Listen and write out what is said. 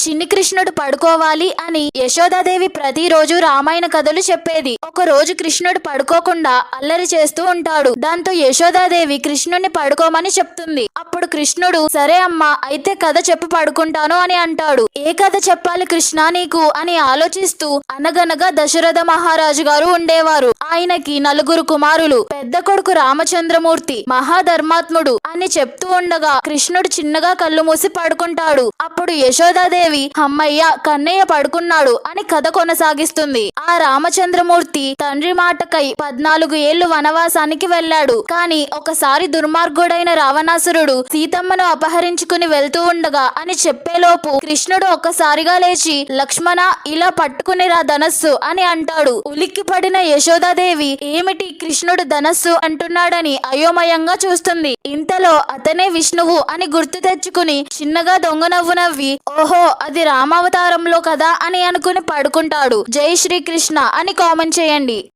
చిన్ని కృష్ణుడు పడుకోవాలి అని యశోదాదేవి ప్రతిరోజు రామాయణ కథలు చెప్పేది. ఒక రోజు కృష్ణుడు పడుకోకుండా అల్లరి చేస్తూ ఉంటాడు. దాంతో యశోదాదేవి కృష్ణుడిని పడుకోమని చెప్తుంది. అప్పుడు కృష్ణుడు సరే అమ్మా, అయితే కథ చెప్పి పడుకుంటాను అని అంటాడు. ఏ కథ చెప్పాలి కృష్ణ నీకు అని ఆలోచిస్తూ అనగనగా దశరథ మహారాజు గారు ఉండేవారు. ఆయనకి 4 కుమారులు. పెద్ద కొడుకు రామచంద్రమూర్తి మహాధర్మాత్ముడు అని చెప్తూ ఉండగా కృష్ణుడు చిన్నగా కళ్ళు మూసి పడుకుంటాడు. అప్పుడు యశోదాదేవి అమ్మయ్య, కన్నయ్య పడుకున్నాడు అని కథ కొనసాగిస్తుంది. ఆ రామచంద్రమూర్తి తండ్రి మాటకై 14 ఏళ్లు వనవాసానికి వెళ్ళాడు. కానీ ఒకసారి దుర్మార్గుడైన రావణాసురుడు సీతమ్మను అపహరించుకుని వెళ్తూ ఉండగా అని చెప్పేలోపు కృష్ణుడు ఒక్కసారిగా లేచి లక్ష్మణ, ఇలా పట్టుకుని రా ధనస్సు అని అంటాడు. ఉలిక్కి పడిన యశోదాదేవి ఏమిటి కృష్ణుడు ధనస్సు అంటున్నాడని అయోమయంగా చూస్తుంది. ఇంతలో అతనే విష్ణువు అని గుర్తు తెచ్చుకుని చిన్నగా దొంగ నవ్వు నవ్వి ఓహో, అది రామావతారంలో కదా అని అనుకుని పడుకుంటాడు. జై శ్రీకృష్ణ అని కామెంట్ చేయండి.